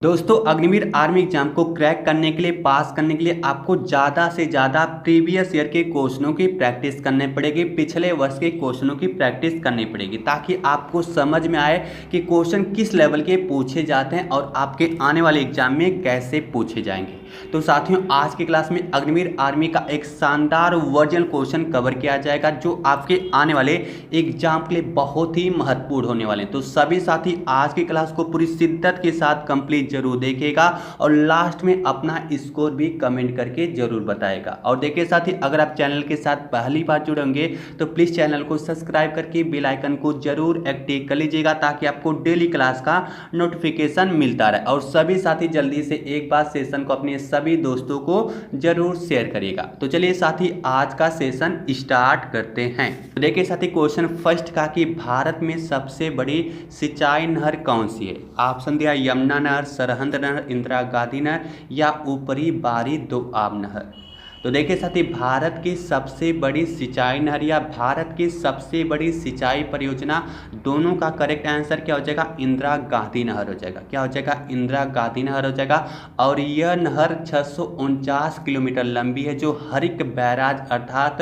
दोस्तों Agniveer army exam को crack करने के लिए पास करने के लिए आपको ज़्यादा से ज़्यादा प्रीवियस ईयर के क्वेश्चनों की प्रैक्टिस करनी पड़ेगी। पिछले वर्ष के क्वेश्चनों की प्रैक्टिस करनी पड़ेगी ताकि आपको समझ में आए कि क्वेश्चन किस लेवल के पूछे जाते हैं और आपके आने वाले एग्जाम में कैसे पूछे जाएंगे। तो साथियों आज की क्लास में अग्निवीर आर्मी का एक शानदार वर्जन क्वेश्चन कवर किया जाएगा जो आपके आने वाले एग्जाम के लिए बहुत ही महत्वपूर्ण होने वाले हैं। तो सभी साथी आज की क्लास को पूरी शिद्दत के साथ कंप्लीट जरूर देखेगा और लास्ट में अपना स्कोर भी कमेंट करके जरूर बताएगा। और देखिए साथी अगर आप चैनल के साथ पहली बार जुड़े होंगे तो प्लीज चैनल को सब्सक्राइब करके बेल आइकन को जरूर एक्टिव कर लीजिएगा ताकि आपको डेली क्लास का नोटिफिकेशन मिलता रहे। और सभी साथी जल्दी से एक बार सेशन को अपने सभी दोस्तों को जरूर शेयर करिएगा। तो चलिए साथी आज का सेशन स्टार्ट करते हैं। तो देखिए साथी क्वेश्चन फर्स्ट का कि भारत में सबसे बड़ी सिंचाई नहर कौन सी है। ऑप्शन दिया यमुना नहर, सरहिंद नहर, इंदिरा गांधी नहर या ऊपरी बारी दोआब नहर। तो देखिए साथी भारत की सबसे बड़ी सिंचाई नहर या भारत की सबसे बड़ी सिंचाई परियोजना दोनों का करेक्ट आंसर क्या हो जाएगा, इंदिरा गांधी नहर हो जाएगा। क्या हो जाएगा, इंदिरा गांधी नहर हो जाएगा। और यह नहर 649 किलोमीटर लंबी है जो हरिक बैराज अर्थात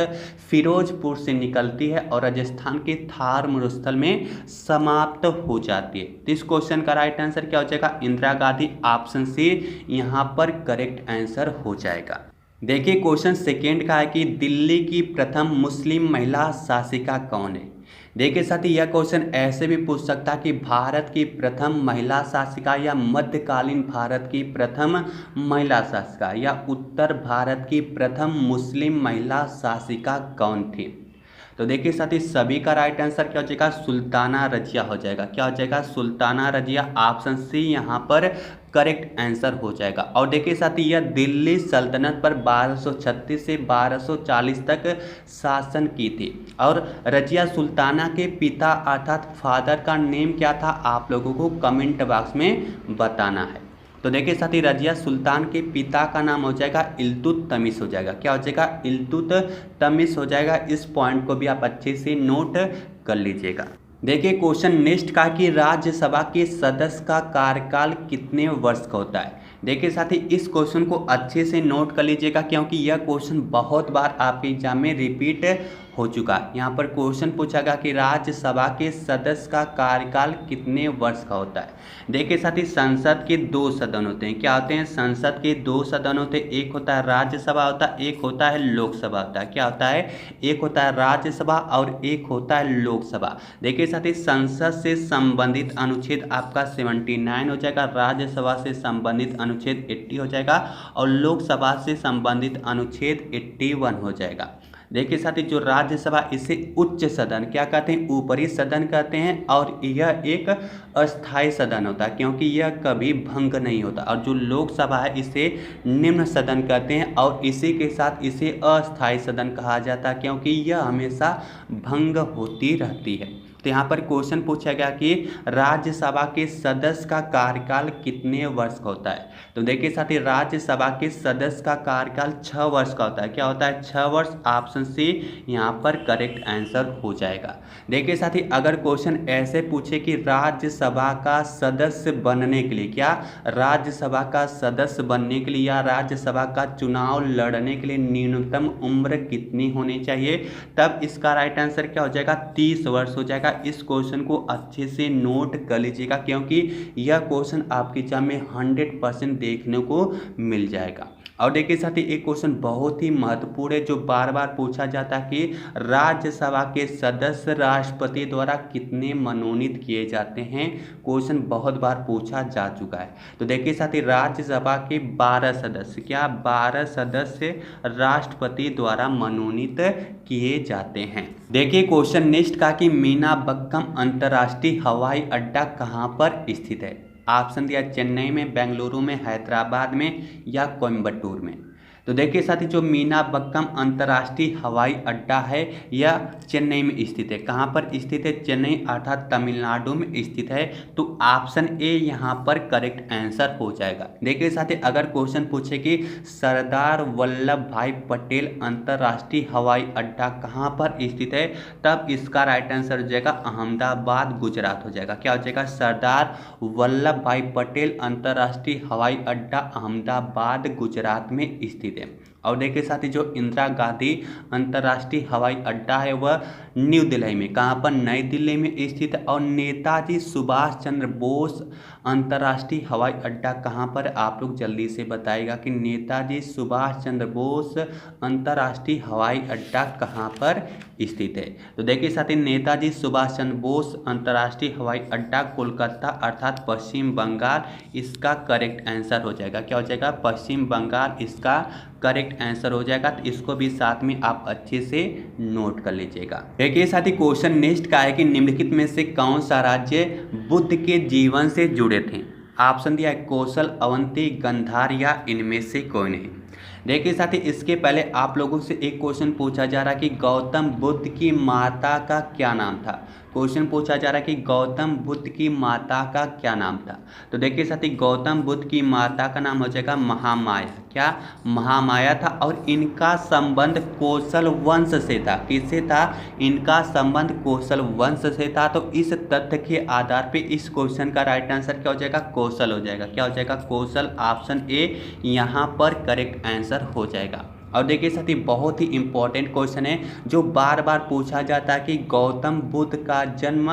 फिरोजपुर से निकलती है और राजस्थान के थार मरुस्थल में समाप्त हो जाती है। तो इस क्वेश्चन का राइट आंसर क्या हो जाएगा, इंदिरा गांधी। ऑप्शन सी यहाँ पर करेक्ट आंसर हो जाएगा। देखिए क्वेश्चन सेकेंड का है कि दिल्ली की प्रथम मुस्लिम महिला शासिका कौन है। देखिए साथी यह क्वेश्चन ऐसे भी पूछ सकता है कि भारत की प्रथम महिला शासिका या मध्यकालीन भारत की प्रथम महिला शासिका या उत्तर भारत की प्रथम मुस्लिम महिला शासिका कौन थी। तो देखिए साथी सभी का राइट आंसर क्या हो जाएगा, सुल्ताना रजिया हो जाएगा। क्या हो जाएगा, सुल्ताना रजिया। ऑप्शन सी यहाँ पर करेक्ट आंसर हो जाएगा। और देखिए साथी यह दिल्ली सल्तनत पर 1236 से 1240 तक शासन की थी। और रजिया सुल्ताना के पिता अर्थात फादर का नेम क्या था आप लोगों को कमेंट बॉक्स में बताना है। तो देखिए साथी रजिया सुल्तान के पिता का नाम हो जाएगा इल्तुतमिश हो जाएगा। क्या हो जाएगा, इल्तुतमिश हो जाएगा। इस पॉइंट को भी आप अच्छे से नोट कर लीजिएगा। देखिए क्वेश्चन नेक्स्ट का कि राज्यसभा के सदस्य का कार्यकाल कितने वर्ष का होता है। देखिए साथी इस क्वेश्चन को अच्छे से नोट कर लीजिएगा क्योंकि यह क्वेश्चन बहुत बार आपके एग्जाम में रिपीट हो चुका है। यहाँ पर क्वेश्चन पूछा गया कि राज्यसभा के सदस्य का कार्यकाल कितने वर्ष का होता है। देखिए साथी संसद के दो सदन होते हैं। क्या होते हैं, संसद के दो सदन होते हैं। एक होता है राज्यसभा होता है, एक होता है लोकसभा होता है। क्या होता है, एक होता है राज्यसभा और एक होता है लोकसभा। देखिए साथी संसद से संबंधित अनुच्छेद आपका 79 हो जाएगा, राज्यसभा से संबंधित अनुच्छेद 80 हो जाएगा और लोकसभा से संबंधित अनुच्छेद 81 हो जाएगा। देखिए साथी जो राज्यसभा इसे उच्च सदन क्या कहते हैं, ऊपरी सदन कहते हैं और यह एक अस्थायी सदन होता है क्योंकि यह कभी भंग नहीं होता। और जो लोकसभा है इसे निम्न सदन कहते हैं और इसी के साथ इसे अस्थायी सदन कहा जाता है क्योंकि यह हमेशा भंग होती रहती है। तो यहाँ पर क्वेश्चन पूछा गया कि राज्यसभा के सदस्य का कार्यकाल कितने वर्ष का होता है। तो देखिए साथी राज्यसभा के सदस्य का कार्यकाल 6 वर्ष का होता है। क्या होता है, 6 वर्ष। ऑप्शन सी यहाँ पर करेक्ट आंसर हो जाएगा। देखिए साथी अगर क्वेश्चन ऐसे पूछे कि राज्यसभा का सदस्य बनने के लिए, क्या राज्यसभा का सदस्य बनने के लिए या राज्यसभा का चुनाव लड़ने के लिए न्यूनतम उम्र कितनी होनी चाहिए, तब इसका राइट आंसर क्या हो जाएगा, 30 वर्ष हो जाएगा। इस क्वेश्चन को अच्छे से नोट कर लीजिएगा क्योंकि यह क्वेश्चन आपके एग्जाम में 100% देखने को मिल जाएगा। और देखिए साथी एक क्वेश्चन बहुत ही महत्वपूर्ण है जो बार बार पूछा जाता है कि राज्यसभा के सदस्य राष्ट्रपति द्वारा कितने मनोनीत किए जाते हैं। क्वेश्चन बहुत बार पूछा जा चुका है। तो देखिए साथी राज्यसभा के 12 सदस्य, क्या 12 सदस्य राष्ट्रपति द्वारा मनोनीत किए जाते हैं। देखिए क्वेश्चन नेक्स्ट का कि मीनाबक्कम अंतर्राष्ट्रीय हवाई अड्डा कहाँ पर स्थित है। ऑप्शन दिया चेन्नई में, बेंगलुरु में, हैदराबाद में या कोयम्बटूर में। तो देखिए साथी, जो मीनाबक्कम अंतर्राष्ट्रीय हवाई अड्डा है यह चेन्नई में स्थित है। कहाँ पर स्थित है? चेन्नई अर्थात तमिलनाडु में स्थित है। तो ऑप्शन ए यहाँ पर करेक्ट आंसर हो जाएगा। देखिए साथी, अगर क्वेश्चन पूछे कि सरदार वल्लभ भाई पटेल अंतर्राष्ट्रीय हवाई अड्डा कहाँ पर स्थित है, तब इसका राइट आंसर हो जाएगा अहमदाबाद गुजरात हो जाएगा। क्या हो जाएगा? सरदार वल्लभ भाई पटेल अंतर्राष्ट्रीय हवाई अड्डा अहमदाबाद गुजरात में स्थित है। और देखिए साथी, जो इंदिरा गांधी अंतर्राष्ट्रीय हवाई अड्डा है वह न्यू दिल्ली में, कहाँ पर? नई दिल्ली में स्थित है। और नेताजी सुभाष चंद्र बोस अंतर्राष्ट्रीय हवाई अड्डा कहाँ पर? आप लोग जल्दी से बताइएगा कि नेताजी सुभाष चंद्र बोस अंतर्राष्ट्रीय हवाई अड्डा कहाँ पर स्थित है। तो देखिए साथी, नेताजी सुभाष चंद्र बोस अंतर्राष्ट्रीय हवाई अड्डा कोलकाता अर्थात पश्चिम बंगाल इसका करेक्ट आंसर हो जाएगा। क्या हो जाएगा? पश्चिम बंगाल इसका करेक्ट आंसर हो जाएगा। तो इसको भी साथ में आप अच्छे से नोट कर लीजिएगा। देखिए साथी, क्वेश्चन नेक्स्ट का है कि निम्नलिखित में से कौन सा राज्य बुद्ध के जीवन से जुड़े थे? ऑप्शन दिया है कौशल, अवंती, गंधार या इनमें से कोई नहीं। देखिए साथी, इसके पहले आप लोगों से एक क्वेश्चन पूछा जा रहा है कि गौतम बुद्ध की माता का क्या नाम था। क्वेश्चन पूछा जा रहा है कि गौतम बुद्ध की माता का क्या नाम था। तो देखिए साथी, गौतम बुद्ध की माता का नाम हो जाएगा महामाया। क्या? महामाया था। और इनका संबंध कौशल वंश से था। किससे था? इनका संबंध कौशल वंश से था। तो इस तथ्य के आधार पे इस क्वेश्चन का राइट आंसर क्या हो जाएगा? कौशल हो जाएगा। क्या हो जाएगा? कौशल। ऑप्शन ए यहाँ पर करेक्ट आंसर हो जाएगा। और देखिए साथी, बहुत ही इंपॉर्टेंट क्वेश्चन है जो बार बार पूछा जाता है कि गौतम बुद्ध का जन्म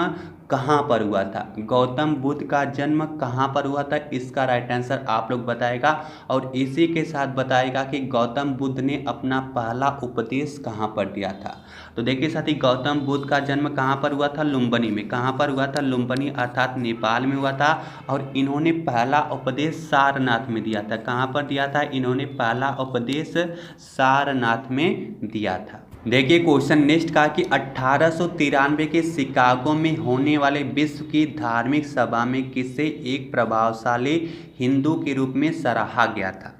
कहाँ पर हुआ था। गौतम बुद्ध का जन्म कहाँ पर हुआ था, इसका राइट आंसर आप लोग बताएगा। और इसी के साथ बताएगा कि गौतम बुद्ध ने अपना पहला उपदेश कहाँ पर दिया था। तो देखिए साथी, गौतम बुद्ध का जन्म कहाँ पर हुआ था? लुम्बिनी में। कहाँ पर हुआ था? लुम्बिनी अर्थात नेपाल में हुआ था। और इन्होंने पहला उपदेश सारनाथ में दिया था। कहाँ पर दिया था? इन्होंने पहला उपदेश सारनाथ में दिया था। देखिए क्वेश्चन नेक्स्ट का कि 1893 के शिकागो में होने वाले विश्व की धार्मिक सभा में किसे एक प्रभावशाली हिंदू के रूप में सराहा गया था।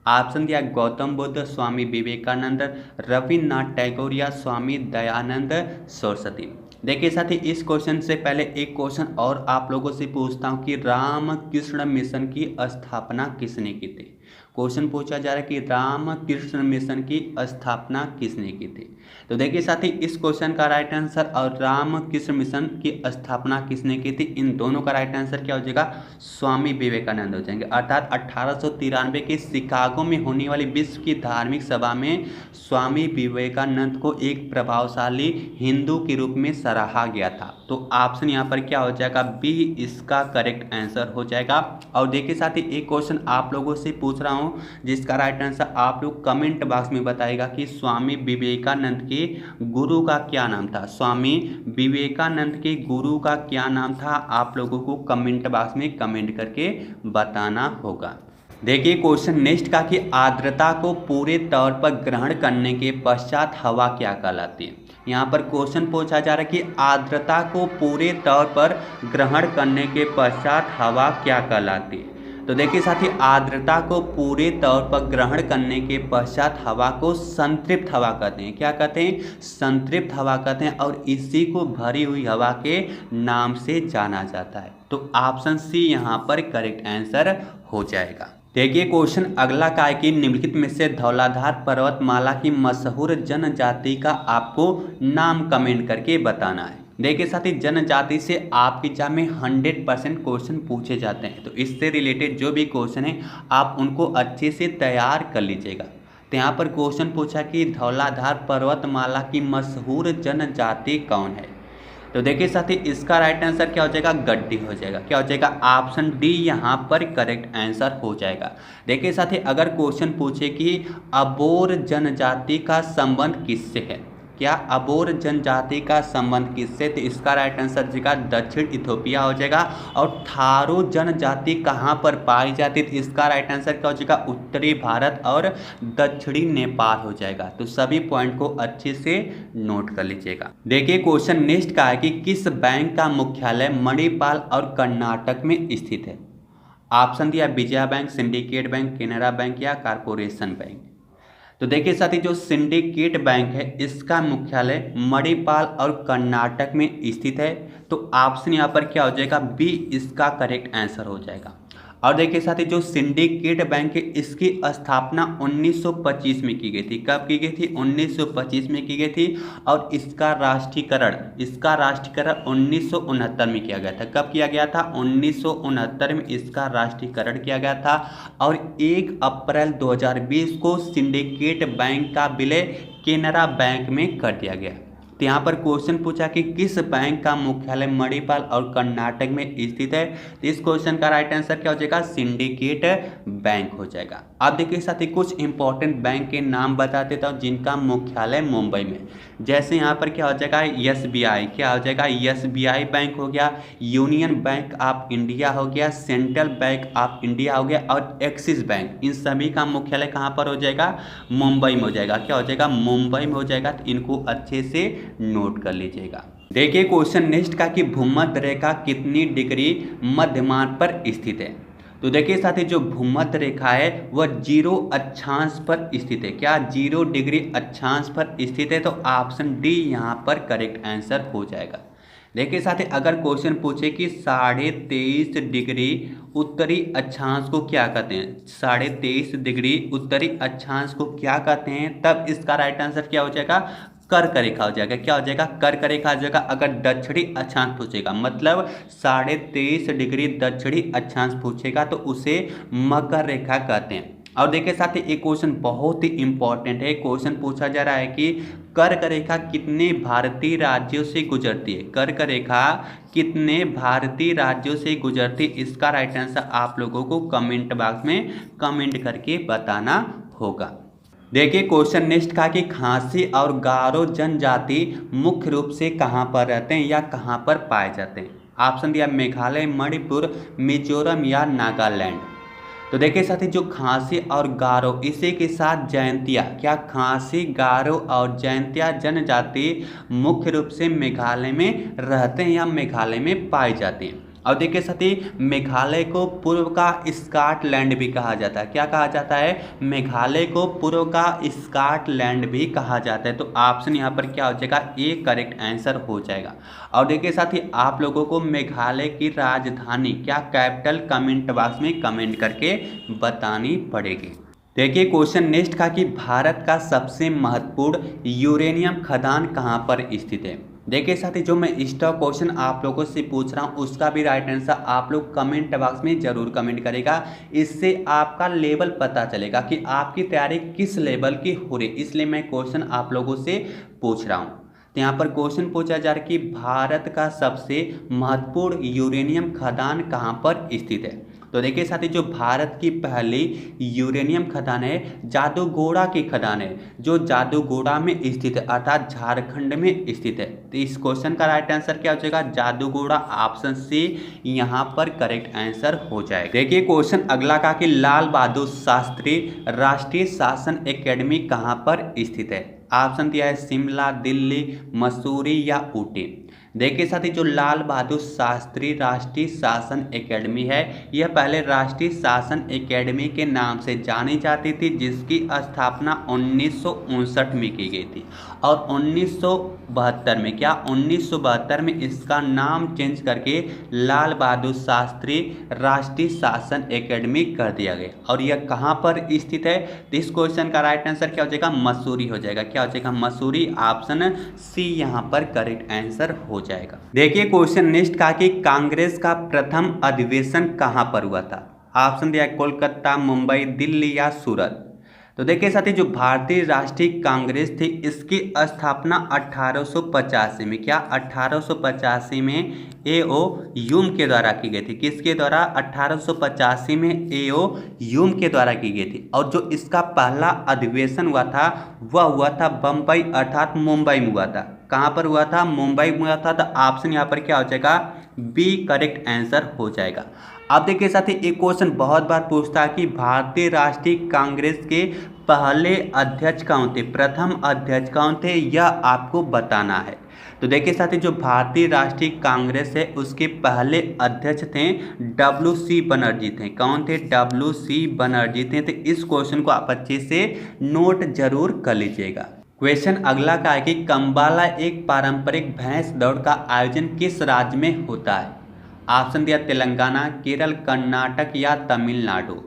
ऑप्शन दिया गौतम बुद्ध, स्वामी विवेकानंद, रविन्द्रनाथ टैगोर या स्वामी दयानंद सरस्वती। देखिए साथी, इस क्वेश्चन से पहले एक क्वेश्चन और आप लोगों से पूछता हूँ कि रामकृष्ण मिशन की स्थापना किसने की थी। क्वेश्चन पूछा जा रहा है कि रामकृष्ण मिशन की स्थापना किसने की थी। तो देखिए साथी, इस क्वेश्चन का राइट आंसर और रामकृष्ण मिशन की स्थापना किसने की थी, इन दोनों का राइट आंसर क्या हो जाएगा? स्वामी विवेकानंद हो जाएंगे। अर्थात 1893 के शिकागो में होने वाली विश्व की धार्मिक सभा में स्वामी विवेकानंद को एक प्रभावशाली हिंदू के रूप में सराहा गया था। तो ऑप्शन यहाँ पर क्या हो जाएगा? बी इसका करेक्ट आंसर हो जाएगा। और देखिए साथी, एक क्वेश्चन आप लोगों से पूछ रहा हूँ जिसका राइट आंसर आप लोग कमेंट बॉक्स में बताएगा कि स्वामी विवेकानंद के गुरु का क्या नाम था। स्वामी विवेकानंद के गुरु का क्या नाम था, आप लोगों को कमेंट बॉक्स में कमेंट करके बताना होगा। देखिए क्वेश्चन नेक्स्ट का कि आर्द्रता को पूरे तौर पर ग्रहण करने के पश्चात हवा क्या कहलाती है। यहाँ पर क्वेश्चन पूछा जा रहा है कि आर्द्रता को पूरे तौर पर ग्रहण करने के पश्चात हवा क्या कहलाती है। तो देखिए साथी, आर्द्रता को पूरे तौर पर ग्रहण करने के पश्चात हवा को संतृप्त हवा कहते हैं। क्या कहते हैं? संतृप्त हवा कहते हैं। और इसी को भरी हुई हवा के नाम से जाना जाता है। तो ऑप्शन सी यहाँ पर करेक्ट आंसर हो जाएगा। देखिए क्वेश्चन अगला का है कि निम्नलिखित में से धौलाधार पर्वतमाला की मशहूर जनजाति का आपको नाम कमेंट करके बताना है। देखिए साथी, जनजाति से आपके एग्जाम में 100% क्वेश्चन पूछे जाते हैं। तो इससे रिलेटेड जो भी क्वेश्चन है आप उनको अच्छे से तैयार कर लीजिएगा। तो यहाँ पर क्वेश्चन पूछा कि धौलाधार पर्वतमाला की मशहूर जनजाति कौन है। तो देखिए साथी, इसका राइट आंसर क्या हो जाएगा? गड्डी हो जाएगा। क्या हो जाएगा? ऑप्शन डी यहाँ पर करेक्ट आंसर हो जाएगा। देखिए साथी, अगर क्वेश्चन पूछे कि अबोर जनजाति का संबंध किससे है, क्या अबोर जनजाति का संबंध किससे, तो इसका राइट आंसर जाएगा दक्षिण इथोपिया हो जाएगा। और थारू जनजाति कहाँ पर पाई जाती है, तो इसका राइट आंसर क्या हो जाएगा? उत्तरी भारत और दक्षिणी नेपाल हो जाएगा। तो सभी पॉइंट को अच्छे से नोट कर लीजिएगा। देखिए क्वेश्चन नेक्स्ट का है कि किस बैंक का मुख्यालय मणिपाल और कर्नाटक में स्थित है। ऑप्शन दिया Vijaya bank, syndicate bank, Canara bank या कारपोरेशन बैंक। तो देखिए साथी, जो सिंडिकेट बैंक है इसका मुख्यालय मणिपाल और कर्नाटक में स्थित है। तो ऑप्शन यहाँ पर क्या हो जाएगा, बी इसका करेक्ट आंसर हो जाएगा। और देखिए साथी, जो सिंडिकेट बैंक है इसकी स्थापना 1925 में की गई थी। कब की गई थी, 1925 में की गई थी। और इसका राष्ट्रीयकरण 1969 में किया गया था। कब किया गया था, 1969 में इसका राष्ट्रीयकरण किया गया था। और 1 अप्रैल 2020 को सिंडिकेट बैंक का विलय केनरा बैंक में कर दिया गया। तो यहाँ पर क्वेश्चन पूछा कि किस बैंक का मुख्यालय मणिपाल और कर्नाटक में स्थित है। तो इस क्वेश्चन का राइट आंसर क्या हो जाएगा, सिंडिकेट बैंक हो जाएगा। अब देखिए साथी, कुछ इंपॉर्टेंट बैंक के नाम बता देता हूँ जिनका मुख्यालय मुंबई में। जैसे यहाँ पर क्या हो जाएगा, SBI, क्या हो जाएगा, SBI बैंक हो गया, यूनियन बैंक ऑफ इंडिया हो गया, सेंट्रल बैंक ऑफ इंडिया हो गया और एक्सिस बैंक। इन सभी का मुख्यालय कहाँ पर हो जाएगा, मुंबई में हो जाएगा। क्या हो जाएगा, मुंबई में हो जाएगा। तो इनको अच्छे से नोट कर लीजिएगा। देखिए क्वेश्चन नेक्स्ट का कि भूमध्य रेखा कितनी डिग्री मध्यमान पर स्थित है। तो देखिए साथी, जो भूमध्य रेखा है वह 0 अक्षांश पर स्थित है। क्या 0 डिग्री अक्षांश पर स्थित है। तो ऑप्शन डी यहाँ पर करेक्ट आंसर हो जाएगा। देखिए साथी, अगर क्वेश्चन पूछे कि 23.5 डिग्री उत्तरी अक्षांश को क्या कहते हैं, 23.5 डिग्री उत्तरी अक्षांश को क्या कहते हैं, तब इसका राइट आंसर क्या हो जाएगा, कर्क रेखा हो जाएगा। क्या हो जाएगा, कर्क रेखा हो जाएगा। अगर दक्षिणी अक्षांश पूछेगा, मतलब 23.5 डिग्री दक्षिणी अक्षांश पूछेगा तो उसे मकर रेखा कहते हैं। और देखिए साथी, एक क्वेश्चन बहुत ही इंपॉर्टेंट है। क्वेश्चन पूछा जा रहा है कि कर्क रेखा कितने भारतीय राज्यों से गुजरती है। कर्क रेखा कितने भारतीय राज्यों से गुजरती है, इसका राइट आंसर आप लोगों को कमेंट बॉक्स में कमेंट करके बताना होगा। देखिए क्वेश्चन नेक्स्ट का कि खासी और गारो जनजाति मुख्य रूप से कहाँ पर रहते हैं या कहाँ पर पाए जाते हैं। ऑप्शन दिया मेघालय, मणिपुर, मिजोरम या नागालैंड। तो देखिए साथी, जो खासी और गारो इसी के साथ जयंतिया, क्या खासी, गारो और जयंतिया जनजाति मुख्य रूप से मेघालय में रहते हैं या मेघालय में पाए जाते हैं। और देखिए साथी, मेघालय को पूर्व का स्कॉटलैंड भी कहा जाता है। क्या कहा जाता है, मेघालय को पूर्व का स्कॉटलैंड भी कहा जाता है। तो ऑप्शन यहाँ पर क्या हो जाएगा, ए करेक्ट आंसर हो जाएगा। और देखिए साथी, आप लोगों को मेघालय की राजधानी क्या कैपिटल कमेंट बॉक्स में कमेंट करके बतानी पड़ेगी। देखिए क्वेश्चन नेक्स्ट का कि भारत का सबसे महत्वपूर्ण यूरेनियम खदान कहाँ पर स्थित है। देखिए साथी, जो मैं एक्स्ट्रा क्वेश्चन आप लोगों से पूछ रहा हूँ उसका भी राइट आंसर आप लोग कमेंट बॉक्स में जरूर कमेंट करेगा। इससे आपका लेवल पता चलेगा कि आपकी तैयारी किस लेवल की हो रही, इसलिए मैं क्वेश्चन आप लोगों से पूछ रहा हूँ। तो यहाँ पर क्वेश्चन पूछा जा रहा है कि भारत का सबसे महत्वपूर्ण यूरेनियम खदान कहाँ पर स्थित है। तो देखिए साथी, जो भारत की पहली यूरेनियम खदान है जादूगोड़ा की खदान है, जो जादूगोड़ा में स्थित है, अर्थात झारखंड में स्थित है। तो इस क्वेश्चन का राइट आंसर क्या हो जाएगा, जादूगोड़ा। ऑप्शन सी यहाँ पर करेक्ट आंसर हो जाएगा। देखिए क्वेश्चन अगला का कि लाल बहादुर शास्त्री राष्ट्रीय शासन एकेडमी कहाँ पर स्थित है। ऑप्शन दिया है शिमला, दिल्ली, मसूरी या ऊटी। देखिए साथी, जो लाल बहादुर शास्त्री राष्ट्रीय शासन एकेडमी है यह पहले राष्ट्रीय शासन एकेडमी के नाम से जानी जाती थी, जिसकी स्थापना 1959 में की गई थी। और 1972 में, क्या 1972 में इसका नाम चेंज करके लाल बहादुर शास्त्री राष्ट्रीय शासन एकेडमी कर दिया गया। और यह कहाँ पर स्थित है। तो इस क्वेश्चन का राइट आंसर क्या हो जाएगा, मसूरी हो जाएगा। क्या हो जाएगा, मसूरी। ऑप्शन सी यहाँ पर करेक्ट आंसर हो जाएगा। देखिए क्वेश्चन नेक्स्ट का कि कांग्रेस का प्रथम अधिवेशन कहां पर हुआ था। ऑप्शन दिया कोलकाता, मुंबई, दिल्ली या सूरत। तो देखिए साथी, जो भारतीय राष्ट्रीय कांग्रेस थी इसकी स्थापना 1885 में, क्या 1885 में A.O. ह्यूम के द्वारा की गई थी। किसके द्वारा, 1885 में A.O. ह्यूम के द्वारा की गई थी। और जो इसका पहला अधिवेशन हुआ था वह हुआ था बम्बई अर्थात मुंबई में हुआ था। कहाँ पर हुआ था, मुंबई में हुआ था। तो ऑप्शन यहाँ पर क्या हो जाएगा, बी करेक्ट आंसर हो जाएगा। अब देखिए साथी, एक क्वेश्चन बहुत बार पूछता है कि भारतीय राष्ट्रीय कांग्रेस के पहले अध्यक्ष कौन थे, प्रथम अध्यक्ष कौन थे, यह आपको बताना है। तो तो देखिए साथी, जो भारतीय राष्ट्रीय कांग्रेस है उसके पहले अध्यक्ष थे डब्ल्यू.सी. बनर्जी थे। कौन थे? डब्ल्यू.सी. बनर्जी थे। तो इस क्वेश्चन को आप अच्छे से नोट जरूर कर लीजिएगा। क्वेश्चन अगला का है कि कंबाला एक पारंपरिक भैंस दौड़ का आयोजन किस राज्य में होता है? ऑप्शन दिया तेलंगाना, केरल, कर्नाटक या तमिलनाडु।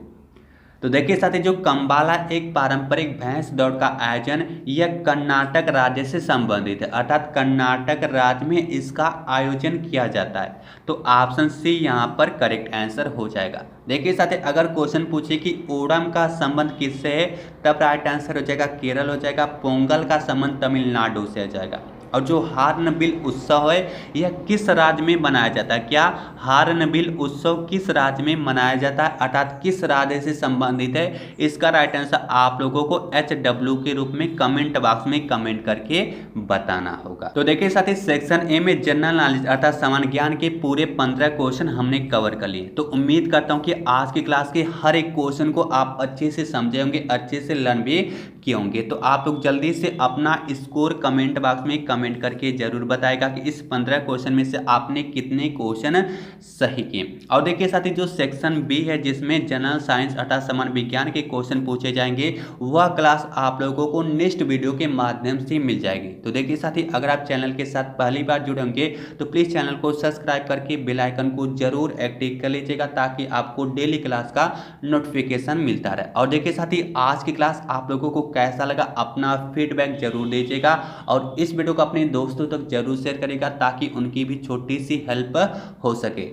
तो देखिए साथी, जो कंबाला एक पारंपरिक भैंस दौड़ का आयोजन यह कर्नाटक राज्य से संबंधित है, अर्थात कर्नाटक राज्य में इसका आयोजन किया जाता है। तो ऑप्शन सी यहाँ पर करेक्ट आंसर हो जाएगा। देखिए साथी, अगर क्वेश्चन पूछे कि ओणम का संबंध किससे है, तब राइट आंसर हो जाएगा केरल हो जाएगा। पोंगल का संबंध तमिलनाडु से हो जाएगा। और जो हार्नबिल उत्सव है यह किस राज्य में मनाया जाता है? क्या हार्नबिल उत्सव किस राज्य में मनाया जाता है, अर्थात किस राज्य से संबंधित है? इसका राइट आंसर आप लोगों को HW के रूप में कमेंट बॉक्स में कमेंट करके बताना होगा। तो देखिए साथी, सेक्शन ए में जनरल नॉलेज अर्थात सामान्य ज्ञान के पूरे 15 क्वेश्चन हमने कवर कर लिए। तो उम्मीद करता हूँ कि आज की क्लास के हर एक क्वेश्चन को आप अच्छे से समझे होंगे, अच्छे से लर्न भी किए होंगे। तो आप लोग जल्दी से अपना स्कोर कमेंट बॉक्स में कमेंट करके जरूर बताएगा कि इस 15 क्वेश्चन में से आपने कितने क्वेश्चन सही किए। और देखिए साथी, जो सेक्शन बी है जिसमें जनरल साइंस अर्थात सामान्य विज्ञान के क्वेश्चन पूछे जाएंगे, वह क्लास आप लोगों को नेक्स्ट वीडियो के माध्यम से मिल जाएगी। तो देखिए साथी, अगर आप चैनल के साथ पहली बार जुड़े होंगे तो प्लीज चैनल को सब्सक्राइब करके बेल आइकन को जरूर एक्टिव कर लीजिएगा, ताकि आपको डेली क्लास का नोटिफिकेशन मिलता रहे। और देखिए साथी, आज की क्लास आप लोगों को कैसा लगा अपना फीडबैक जरूर दीजिएगा, और इस वीडियो को अपने दोस्तों तक जरूर शेयर करेगा ताकि उनकी भी छोटी सी हेल्प हो सके।